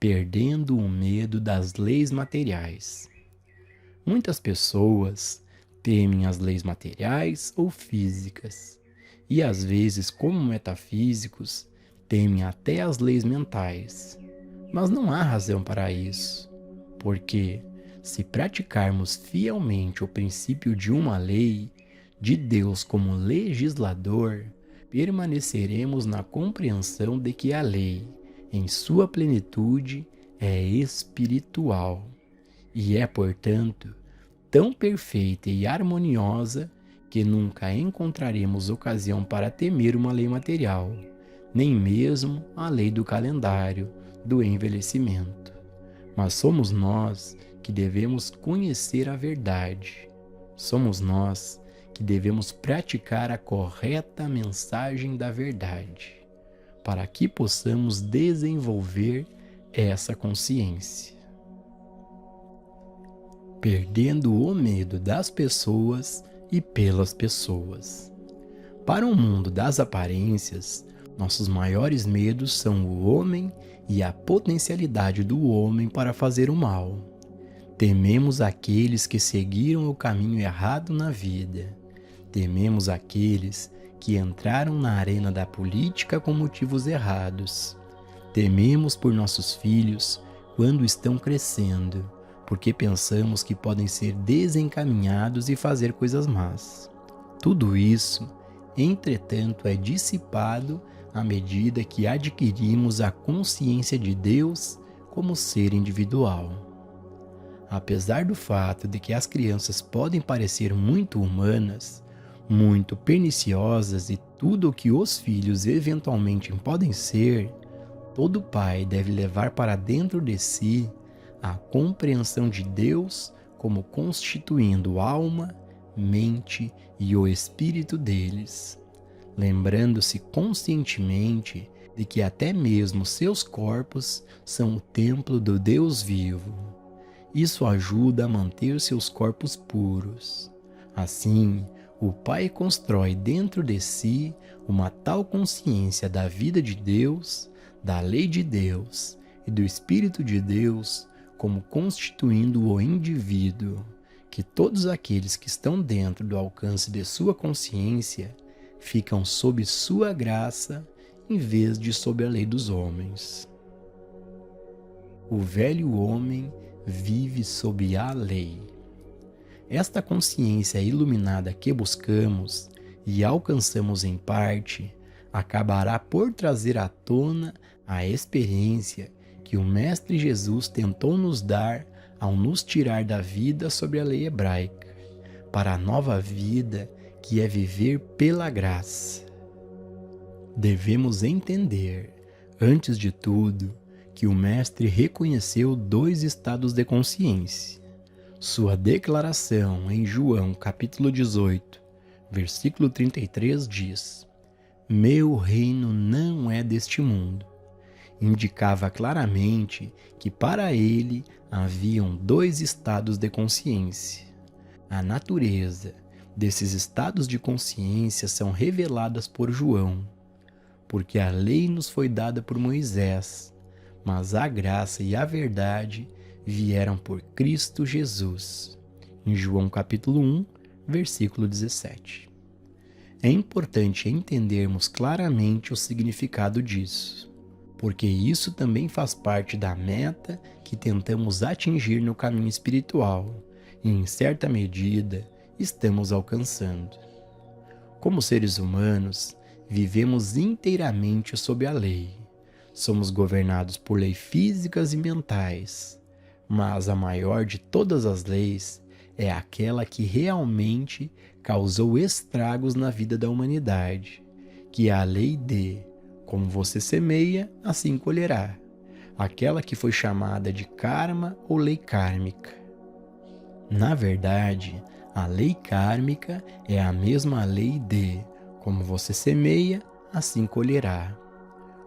perdendo o medo das leis materiais. Muitas pessoas temem as leis materiais ou físicas, e às vezes, como metafísicos, temem até as leis mentais. Mas não há razão para isso, porque, se praticarmos fielmente o princípio de uma lei, de Deus como legislador, permaneceremos na compreensão de que a lei, em sua plenitude, é espiritual e é, portanto, tão perfeita e harmoniosa que nunca encontraremos ocasião para temer uma lei material, nem mesmo a lei do calendário, do envelhecimento. Mas somos nós que devemos conhecer a verdade. Somos nós que devemos praticar a correta mensagem da verdade, para que possamos desenvolver essa consciência. Perdendo o medo das pessoas e pelas pessoas. Para o mundo das aparências, nossos maiores medos são o homem e a potencialidade do homem para fazer o mal. Tememos aqueles que seguiram o caminho errado na vida. Tememos aqueles que entraram na arena da política com motivos errados. Tememos por nossos filhos quando estão crescendo, porque pensamos que podem ser desencaminhados e fazer coisas más. Tudo isso, entretanto, é dissipado à medida que adquirimos a consciência de Deus como ser individual. Apesar do fato de que as crianças podem parecer muito humanas, muito perniciosas e tudo o que os filhos eventualmente podem ser, todo pai deve levar para dentro de si a compreensão de Deus como constituindo alma, mente e o espírito deles, lembrando-se conscientemente de que até mesmo seus corpos são o templo do Deus vivo. Isso ajuda a manter seus corpos puros. Assim, o Pai constrói dentro de si uma tal consciência da vida de Deus, da lei de Deus e do Espírito de Deus como constituindo o indivíduo, que todos aqueles que estão dentro do alcance de sua consciência ficam sob sua graça em vez de sob a lei dos homens. O velho homem vive sob a lei. Esta consciência iluminada que buscamos e alcançamos em parte, acabará por trazer à tona a experiência que o Mestre Jesus tentou nos dar ao nos tirar da vida sobre a lei hebraica, para a nova vida que é viver pela graça. Devemos entender, antes de tudo, que o Mestre reconheceu 2 estados de consciência. Sua declaração em João capítulo 18, versículo 33 diz: "Meu reino não é deste mundo." Indicava claramente que para ele haviam 2 estados de consciência. A natureza desses estados de consciência são reveladas por João, porque a lei nos foi dada por Moisés, mas a graça e a verdade vieram por Cristo Jesus. Em João capítulo 1, versículo 17. É importante entendermos claramente o significado disso, porque isso também faz parte da meta que tentamos atingir no caminho espiritual e, em certa medida, estamos alcançando. Como seres humanos, vivemos inteiramente sob a lei. Somos governados por leis físicas e mentais, mas a maior de todas as leis é aquela que realmente causou estragos na vida da humanidade, que é a lei de como você semeia, assim colherá, aquela que foi chamada de karma ou lei kármica. Na verdade, a lei kármica é a mesma lei de como você semeia, assim colherá.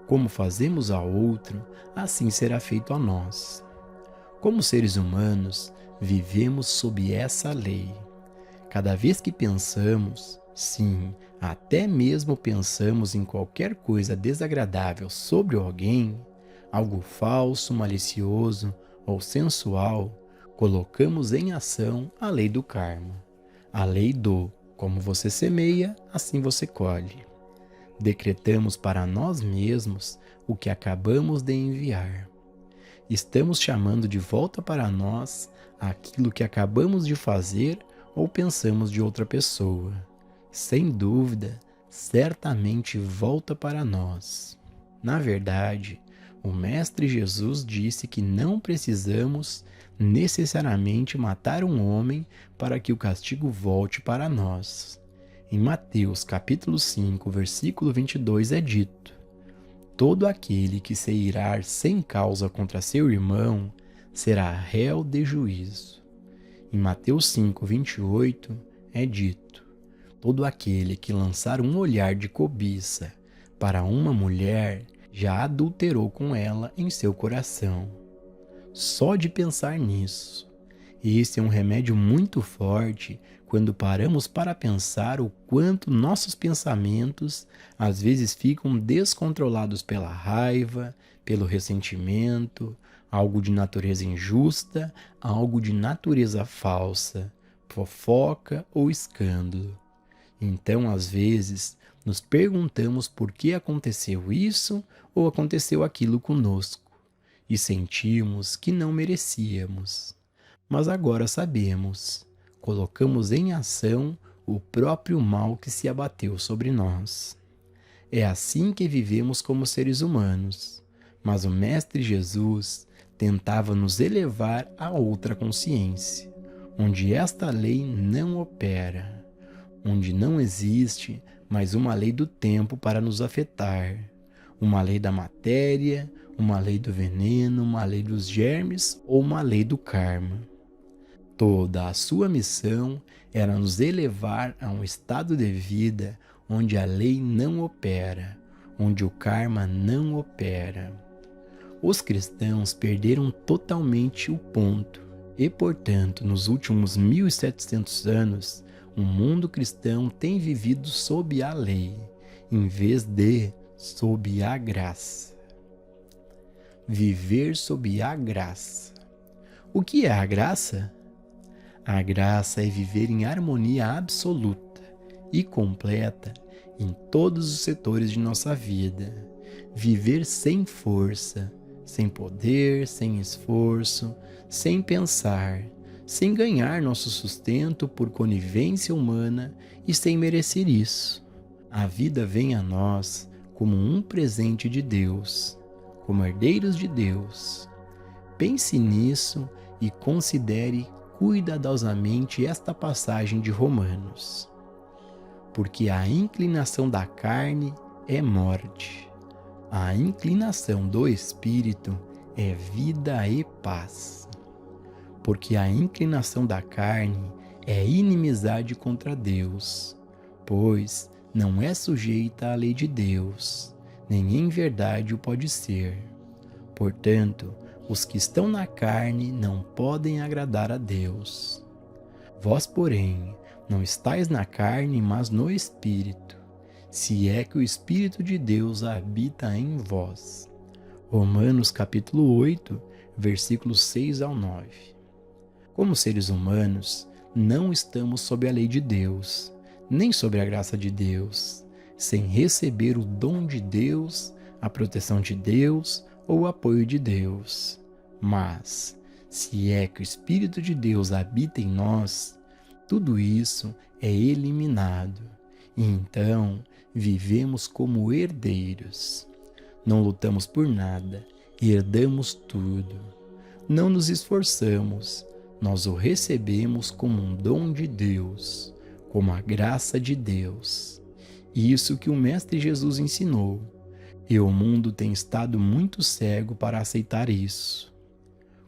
Como fazemos ao outro, assim será feito a nós. Como seres humanos, vivemos sob essa lei. Cada vez que pensamos, sim, até mesmo pensamos em qualquer coisa desagradável sobre alguém, algo falso, malicioso ou sensual, colocamos em ação a lei do karma, a lei do como você semeia, assim você colhe. Decretamos para nós mesmos o que acabamos de enviar. Estamos chamando de volta para nós aquilo que acabamos de fazer ou pensamos de outra pessoa. Sem dúvida, certamente volta para nós. Na verdade, o Mestre Jesus disse que não precisamos necessariamente matar um homem para que o castigo volte para nós. Em Mateus capítulo 5, versículo 22 é dito: todo aquele que se irar sem causa contra seu irmão será réu de juízo. Em Mateus 5, 28 é dito: todo aquele que lançar um olhar de cobiça para uma mulher já adulterou com ela em seu coração. Só de pensar nisso. Esse é um remédio muito forte quando paramos para pensar o quanto nossos pensamentos às vezes ficam descontrolados pela raiva, pelo ressentimento, algo de natureza injusta, algo de natureza falsa, fofoca ou escândalo. Então, às vezes, nos perguntamos por que aconteceu isso ou aconteceu aquilo conosco e sentimos que não merecíamos. Mas agora sabemos, colocamos em ação o próprio mal que se abateu sobre nós. É assim que vivemos como seres humanos, mas o Mestre Jesus tentava nos elevar a outra consciência, onde esta lei não opera, onde não existe mais uma lei do tempo para nos afetar, uma lei da matéria, uma lei do veneno, uma lei dos germes ou uma lei do karma. Toda a sua missão era nos elevar a um estado de vida onde a lei não opera, onde o karma não opera. Os cristãos perderam totalmente o ponto e, portanto, nos últimos 1700 anos, o mundo cristão tem vivido sob a lei, em vez de sob a graça. Viver sob a graça. O que é a graça? A graça é viver em harmonia absoluta e completa em todos os setores de nossa vida. Viver sem força, sem poder, sem esforço, sem pensar, sem ganhar nosso sustento por conivência humana e sem merecer isso. A vida vem a nós como um presente de Deus, como herdeiros de Deus. Pense nisso e considere cuidadosamente esta passagem de Romanos. Porque a inclinação da carne é morte, a inclinação do espírito é vida e paz. Porque a inclinação da carne é inimizade contra Deus, pois não é sujeita à lei de Deus, nem em verdade o pode ser. Portanto, os que estão na carne não podem agradar a Deus. Vós, porém, não estáis na carne, mas no Espírito, se é que o Espírito de Deus habita em vós. Romanos capítulo 8, versículos 6 ao 9. Como seres humanos, não estamos sob a lei de Deus, nem sob a graça de Deus, sem receber o dom de Deus, a proteção de Deus ou o apoio de Deus. Mas, se é que o Espírito de Deus habita em nós, tudo isso é eliminado. E então, vivemos como herdeiros. Não lutamos por nada, herdamos tudo. Não nos esforçamos, nós o recebemos como um dom de Deus, como a graça de Deus. Isso que o Mestre Jesus ensinou, e o mundo tem estado muito cego para aceitar isso.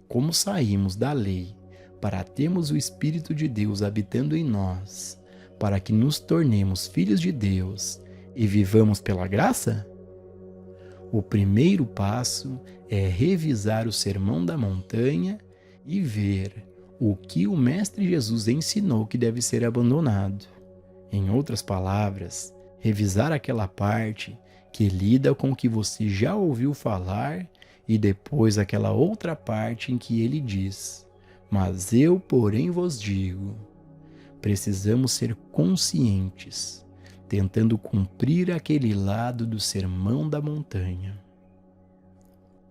Como saímos da lei para termos o Espírito de Deus habitando em nós, para que nos tornemos filhos de Deus e vivamos pela graça? O primeiro passo é revisar o Sermão da Montanha e ver o que o Mestre Jesus ensinou que deve ser abandonado. Em outras palavras, revisar aquela parte que lida com o que você já ouviu falar e depois aquela outra parte em que ele diz: mas eu, porém, vos digo. Precisamos ser conscientes, tentando cumprir aquele lado do Sermão da Montanha.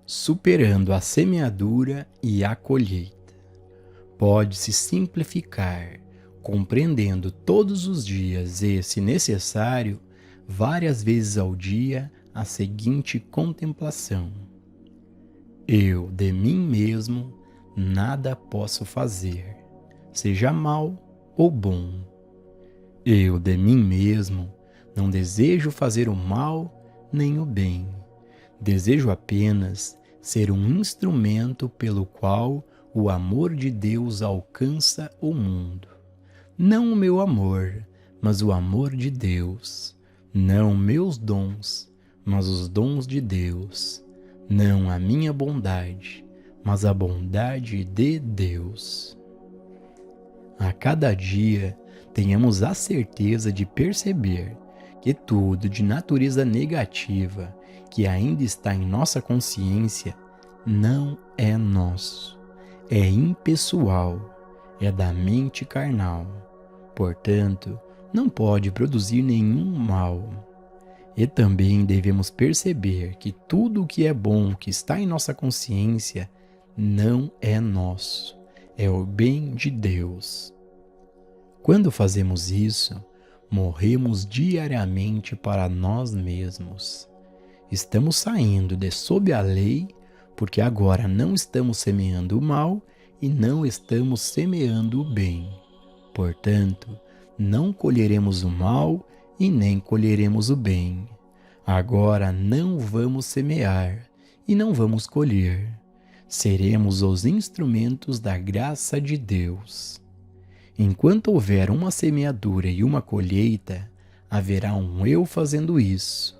Superando a semeadura e a colheita. Pode-se simplificar, compreendendo todos os dias e, se necessário, várias vezes ao dia, a seguinte contemplação: eu, de mim mesmo, nada posso fazer, seja mal ou bom. Eu, de mim mesmo, não desejo fazer o mal nem o bem. Desejo apenas ser um instrumento pelo qual o amor de Deus alcança o mundo. Não o meu amor, mas o amor de Deus. Não meus dons, mas os dons de Deus. Não a minha bondade, mas a bondade de Deus. A cada dia, tenhamos a certeza de perceber que tudo de natureza negativa que ainda está em nossa consciência não é nosso, é impessoal, é da mente carnal, portanto, não pode produzir nenhum mal. E também devemos perceber que tudo o que é bom que está em nossa consciência não é nosso, é o bem de Deus. Quando fazemos isso, morremos diariamente para nós mesmos. Estamos saindo de sob a lei, porque agora não estamos semeando o mal e não estamos semeando o bem. Portanto, não colheremos o mal e nem colheremos o bem. Agora não vamos semear e não vamos colher. Seremos os instrumentos da graça de Deus. Enquanto houver uma semeadura e uma colheita, haverá um eu fazendo isso.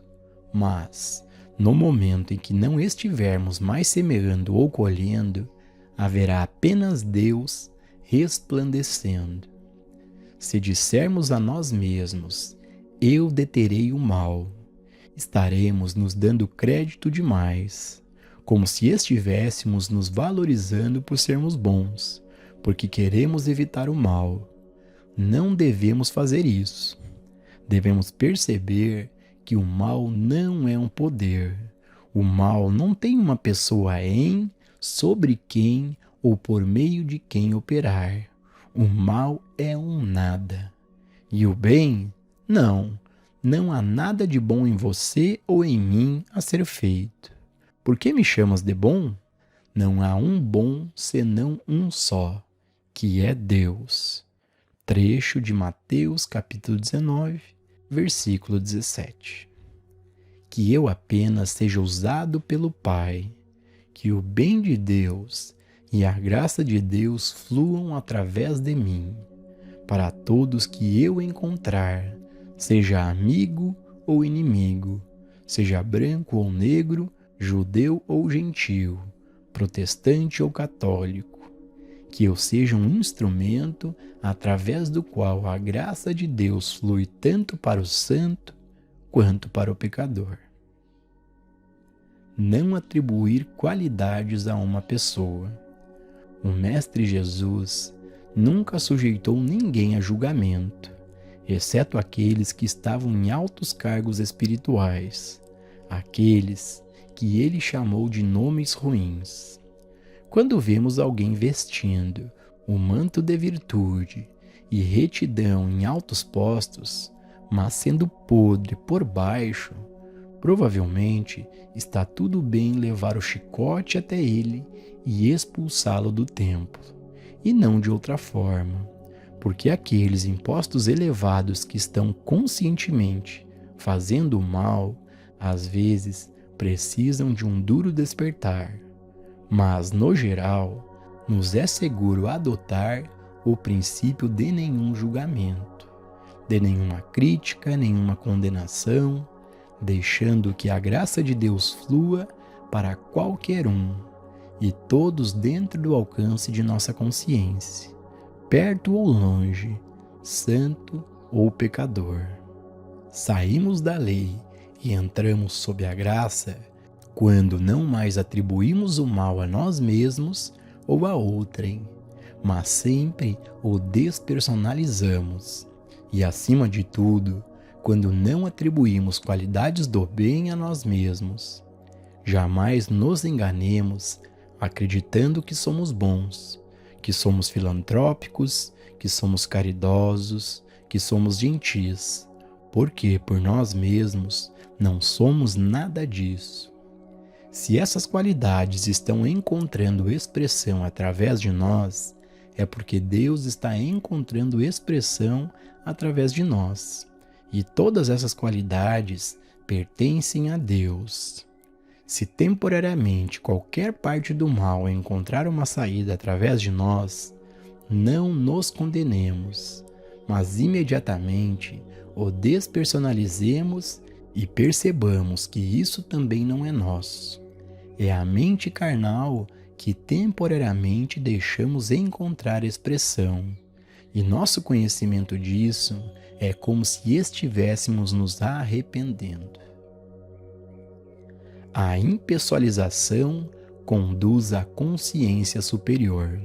Mas, no momento em que não estivermos mais semeando ou colhendo, haverá apenas Deus resplandecendo. Se dissermos a nós mesmos, eu deterei o mal, estaremos nos dando crédito demais, como se estivéssemos nos valorizando por sermos bons, porque queremos evitar o mal. Não devemos fazer isso. Devemos perceber que o mal não é um poder. O mal não tem uma pessoa em, sobre quem ou por meio de quem operar. O mal é um nada. E o bem? Não. Não há nada de bom em você ou em mim a ser feito. Por que me chamas de bom? Não há um bom senão um só, que é Deus. Trecho de Mateus capítulo 19, versículo 17. Que eu apenas seja usado pelo Pai, que o bem de Deus e a graça de Deus fluam através de mim, para todos que eu encontrar, seja amigo ou inimigo, seja branco ou negro, judeu ou gentio, protestante ou católico, que eu seja um instrumento através do qual a graça de Deus flui tanto para o santo quanto para o pecador. Não atribuir qualidades a uma pessoa. O Mestre Jesus nunca sujeitou ninguém a julgamento, exceto aqueles que estavam em altos cargos espirituais, aqueles que ele chamou de nomes ruins. Quando vemos alguém vestindo o manto de virtude e retidão em altos postos, mas sendo podre por baixo, provavelmente está tudo bem levar o chicote até ele e expulsá-lo do templo, e não de outra forma, porque aqueles impostos elevados que estão conscientemente fazendo o mal, às vezes precisam de um duro despertar. Mas, no geral, nos é seguro adotar o princípio de nenhum julgamento, de nenhuma crítica, nenhuma condenação, deixando que a graça de Deus flua para qualquer um, e todos dentro do alcance de nossa consciência, perto ou longe, santo ou pecador. Saímos da lei e entramos sob a graça quando não mais atribuímos o mal a nós mesmos ou a outrem, mas sempre o despersonalizamos. E, acima de tudo, quando não atribuímos qualidades do bem a nós mesmos. Jamais nos enganemos acreditando que somos bons, que somos filantrópicos, que somos caridosos, que somos gentis, porque por nós mesmos não somos nada disso. Se essas qualidades estão encontrando expressão através de nós, é porque Deus está encontrando expressão através de nós. E todas essas qualidades pertencem a Deus. Se temporariamente qualquer parte do mal encontrar uma saída através de nós, não nos condenemos, mas imediatamente o despersonalizemos e percebamos que isso também não é nosso. É a mente carnal que temporariamente deixamos encontrar expressão, e nosso conhecimento disso é como se estivéssemos nos arrependendo. A impessoalização conduz à consciência superior.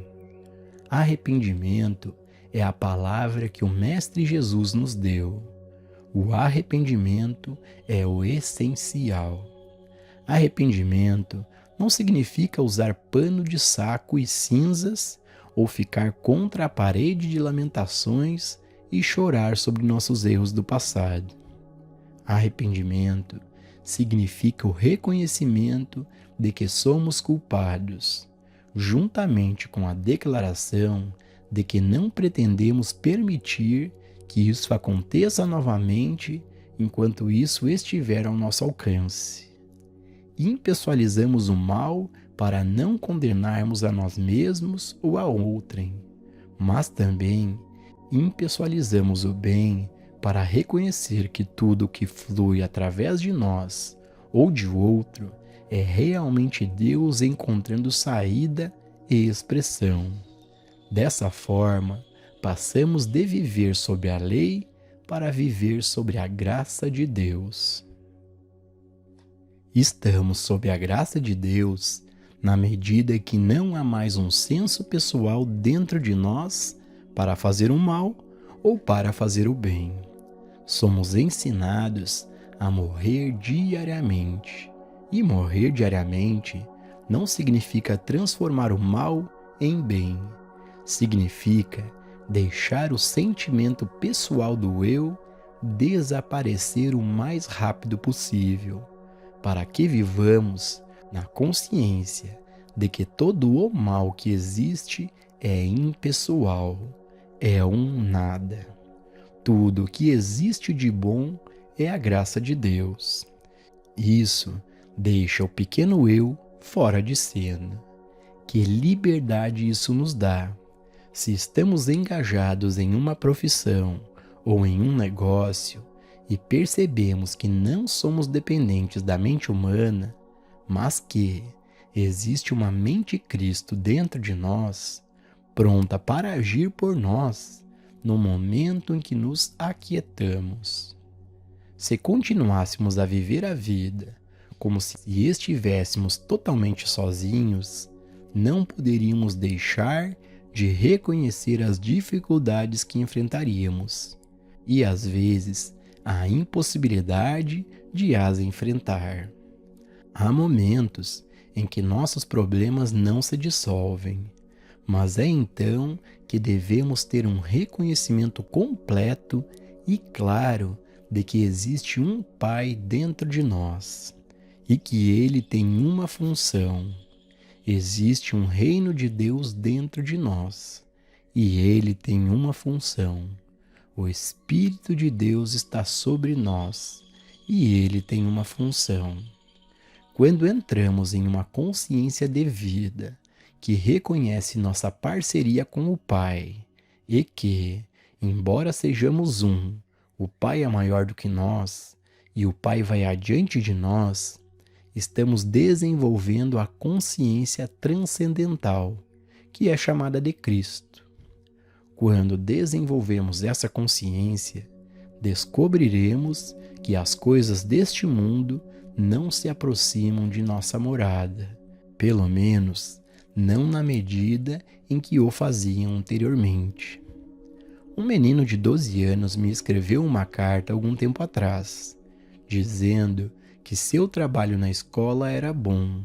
Arrependimento é a palavra que o Mestre Jesus nos deu. O arrependimento é o essencial. Arrependimento não significa usar pano de saco e cinzas ou ficar contra a parede de lamentações e chorar sobre nossos erros do passado. Arrependimento significa o reconhecimento de que somos culpados, juntamente com a declaração de que não pretendemos permitir que isso aconteça novamente enquanto isso estiver ao nosso alcance. Impessoalizamos o mal para não condenarmos a nós mesmos ou a outrem, mas também impessoalizamos o bem para reconhecer que tudo que flui através de nós ou de outro é realmente Deus encontrando saída e expressão. Dessa forma, passamos de viver sob a lei para viver sobre a graça de Deus. Estamos sob a graça de Deus na medida que não há mais um senso pessoal dentro de nós para fazer o mal ou para fazer o bem. Somos ensinados a morrer diariamente. E morrer diariamente não significa transformar o mal em bem. Significa deixar o sentimento pessoal do eu desaparecer o mais rápido possível, para que vivamos na consciência de que todo o mal que existe é impessoal, é um nada. Tudo o que existe de bom é a graça de Deus. Isso deixa o pequeno eu fora de cena. Que liberdade isso nos dá! Se estamos engajados em uma profissão ou em um negócio e percebemos que não somos dependentes da mente humana, mas que existe uma mente Cristo dentro de nós, pronta para agir por nós no momento em que nos aquietamos. Se continuássemos a viver a vida como se estivéssemos totalmente sozinhos, não poderíamos deixar de reconhecer as dificuldades que enfrentaríamos e, às vezes, a impossibilidade de as enfrentar. Há momentos em que nossos problemas não se dissolvem, mas é então que devemos ter um reconhecimento completo e claro de que existe um Pai dentro de nós e que Ele tem uma função. Existe um reino de Deus dentro de nós e Ele tem uma função. O Espírito de Deus está sobre nós e Ele tem uma função. Quando entramos em uma consciência devida, que reconhece nossa parceria com o Pai e que, embora sejamos um, o Pai é maior do que nós e o Pai vai adiante de nós, estamos desenvolvendo a consciência transcendental, que é chamada de Cristo. Quando desenvolvemos essa consciência, descobriremos que as coisas deste mundo não se aproximam de nossa morada, pelo menos não na medida em que o faziam anteriormente. Um menino de 12 anos me escreveu uma carta algum tempo atrás, dizendo que seu trabalho na escola era bom,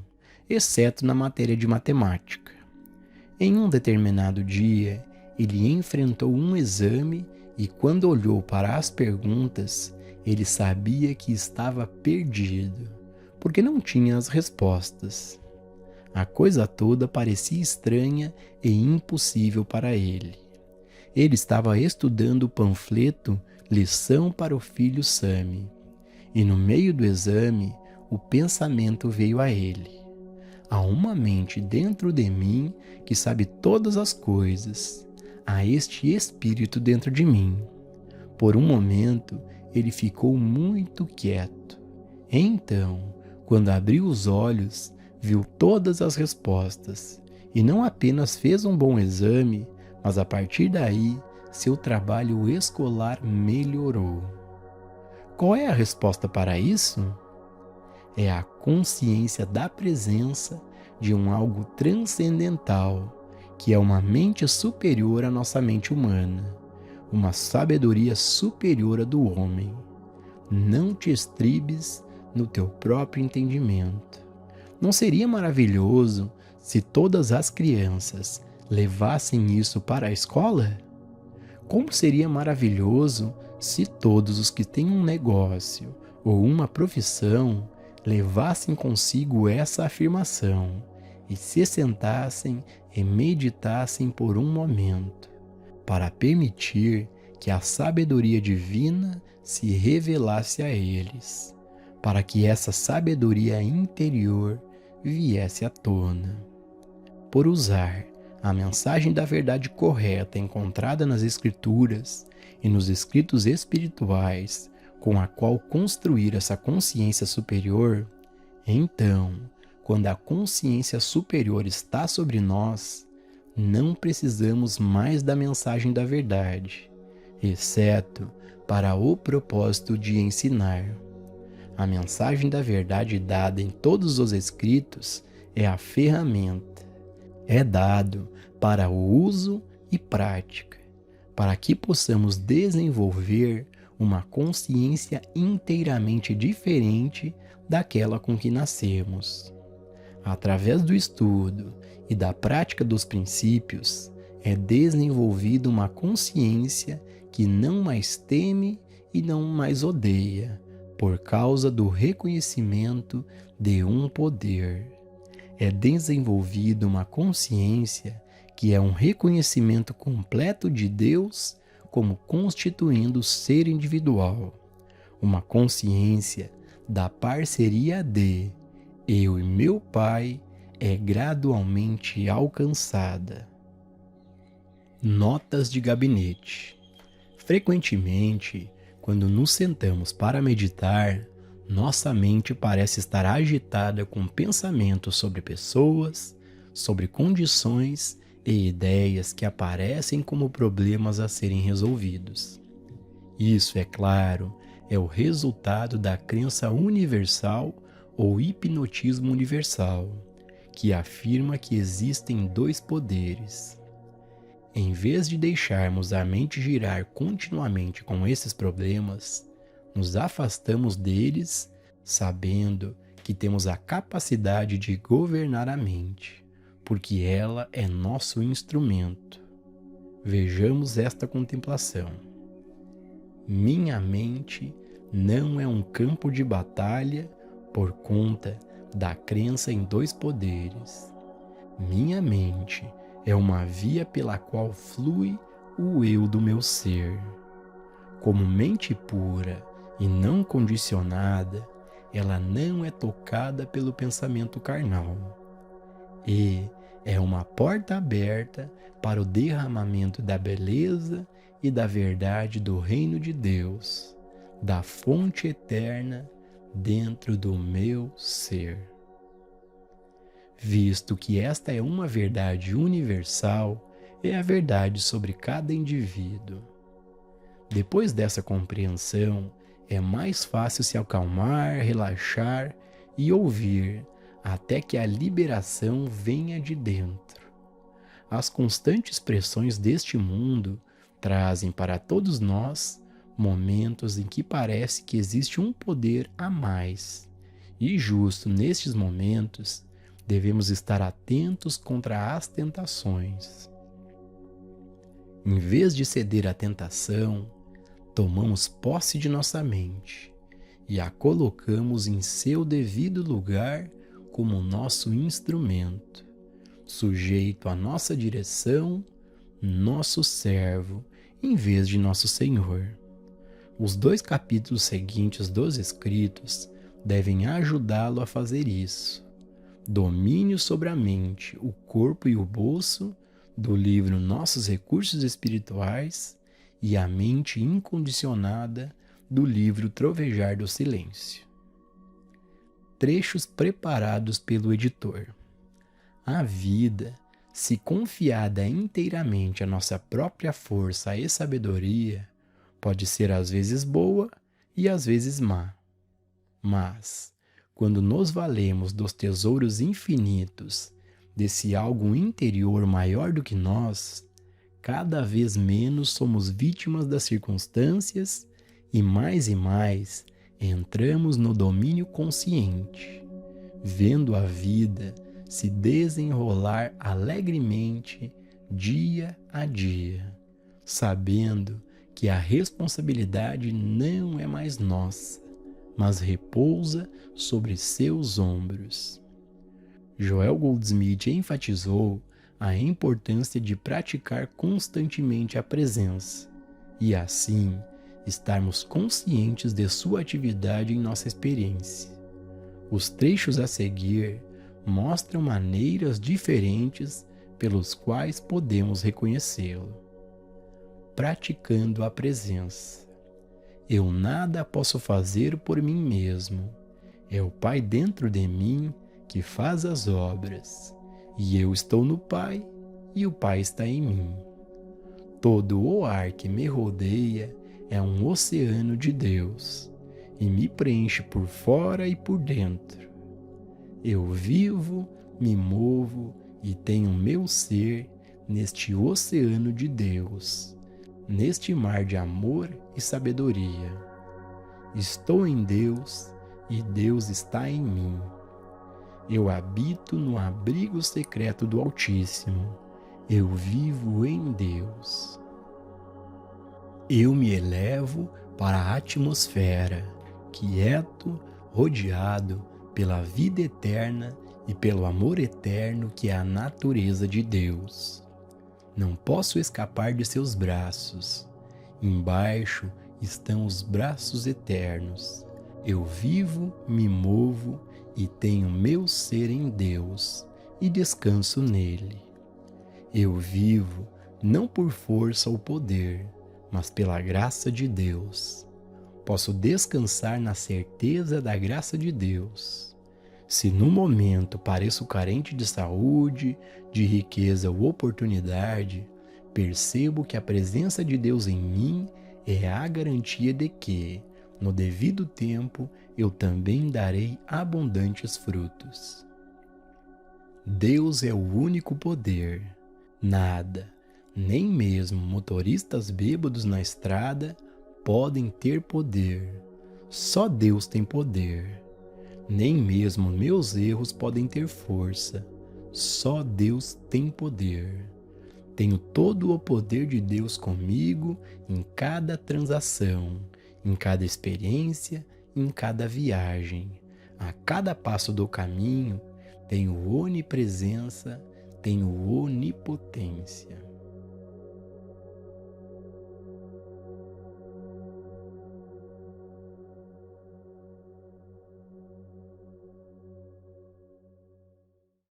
exceto na matéria de matemática. Em um determinado dia, ele enfrentou um exame e, quando olhou para as perguntas, ele sabia que estava perdido, porque não tinha as respostas. A coisa toda parecia estranha e impossível para ele. Ele estava estudando o panfleto Lição para o Filho Sami, e no meio do exame, o pensamento veio a ele: há uma mente dentro de mim que sabe todas as coisas. Há este espírito dentro de mim. Por um momento, ele ficou muito quieto. Então, quando abriu os olhos, viu todas as respostas e não apenas fez um bom exame, mas a partir daí, seu trabalho escolar melhorou. Qual é a resposta para isso? É a consciência da presença de um algo transcendental, que é uma mente superior à nossa mente humana, uma sabedoria superior à do homem. Não te estribes no teu próprio entendimento. Não seria maravilhoso se todas as crianças levassem isso para a escola? Como seria maravilhoso se todos os que têm um negócio ou uma profissão levassem consigo essa afirmação e se sentassem e meditassem por um momento, para permitir que a sabedoria divina se revelasse a eles, para que essa sabedoria interior viesse à tona. Por usar a mensagem da verdade correta encontrada nas Escrituras e nos escritos espirituais, com a qual construir essa consciência superior, então, quando a consciência superior está sobre nós, não precisamos mais da mensagem da verdade, exceto para o propósito de ensinar. A mensagem da verdade dada em todos os escritos é a ferramenta. É dado para o uso e prática, para que possamos desenvolver uma consciência inteiramente diferente daquela com que nascemos. Através do estudo e da prática dos princípios, é desenvolvida uma consciência que não mais teme e não mais odeia, por causa do reconhecimento de um poder. É desenvolvida uma consciência que é um reconhecimento completo de Deus como constituindo o ser individual. Uma consciência da parceria de eu e meu Pai é gradualmente alcançada. Notas de gabinete. Frequentemente, quando nos sentamos para meditar, nossa mente parece estar agitada com pensamentos sobre pessoas, sobre condições e ideias que aparecem como problemas a serem resolvidos. Isso, é claro, é o resultado da crença universal ou hipnotismo universal, que afirma que existem dois poderes. Em vez de deixarmos a mente girar continuamente com esses problemas, nos afastamos deles, sabendo que temos a capacidade de governar a mente, porque ela é nosso instrumento. Vejamos esta contemplação. Minha mente não é um campo de batalha por conta da crença em dois poderes. Minha mente é uma via pela qual flui o eu do meu ser. Como mente pura e não condicionada, ela não é tocada pelo pensamento carnal. E é uma porta aberta para o derramamento da beleza e da verdade do reino de Deus, da fonte eterna dentro do meu ser. Visto que esta é uma verdade universal, é a verdade sobre cada indivíduo. Depois dessa compreensão, é mais fácil se acalmar, relaxar e ouvir, até que a liberação venha de dentro. As constantes pressões deste mundo trazem para todos nós momentos em que parece que existe um poder a mais. E justo nestes momentos, devemos estar atentos contra as tentações. Em vez de ceder à tentação, tomamos posse de nossa mente e a colocamos em seu devido lugar como nosso instrumento, sujeito à nossa direção, nosso servo, em vez de nosso Senhor. Os 2 capítulos seguintes dos escritos devem ajudá-lo a fazer isso. Domínio sobre a mente, o corpo e o bolso, do livro Nossos Recursos Espirituais, e a mente incondicionada, do livro Trovejar do Silêncio. Trechos preparados pelo editor. A vida, se confiada inteiramente à nossa própria força e sabedoria, pode ser às vezes boa e às vezes má. Mas, quando nos valemos dos tesouros infinitos, desse algo interior maior do que nós, cada vez menos somos vítimas das circunstâncias e mais entramos no domínio consciente, vendo a vida se desenrolar alegremente dia a dia, sabendo que a responsabilidade não é mais nossa, mas repousa sobre seus ombros. Joel Goldsmith enfatizou a importância de praticar constantemente a presença e, assim, estarmos conscientes de sua atividade em nossa experiência. Os trechos a seguir mostram maneiras diferentes pelos quais podemos reconhecê-lo. Praticando a presença. Eu nada posso fazer por mim mesmo. É o Pai dentro de mim que faz as obras, e eu estou no Pai, e o Pai está em mim. Todo o ar que me rodeia é um oceano de Deus, e me preenche por fora e por dentro. Eu vivo, me movo e tenho meu ser neste oceano de Deus, neste mar de amor e sabedoria. Estou em Deus e Deus está em mim. Eu habito no abrigo secreto do Altíssimo. Eu vivo em Deus. Eu me elevo para a atmosfera, quieto, rodeado pela vida eterna e pelo amor eterno que é a natureza de Deus. Não posso escapar de seus braços. Embaixo estão os braços eternos. Eu vivo, me movo e tenho meu ser em Deus e descanso nele. Eu vivo não por força ou poder, mas pela graça de Deus. Posso descansar na certeza da graça de Deus. Se no momento pareço carente de saúde, de riqueza ou oportunidade, percebo que a presença de Deus em mim é a garantia de que, no devido tempo, eu também darei abundantes frutos. Deus é o único poder. Nada, nem mesmo motoristas bêbados na estrada, podem ter poder. Só Deus tem poder. Nem mesmo meus erros podem ter força. Só Deus tem poder. Tenho todo o poder de Deus comigo em cada transação, em cada experiência, em cada viagem. A cada passo do caminho, tenho onipresença, tenho onipotência.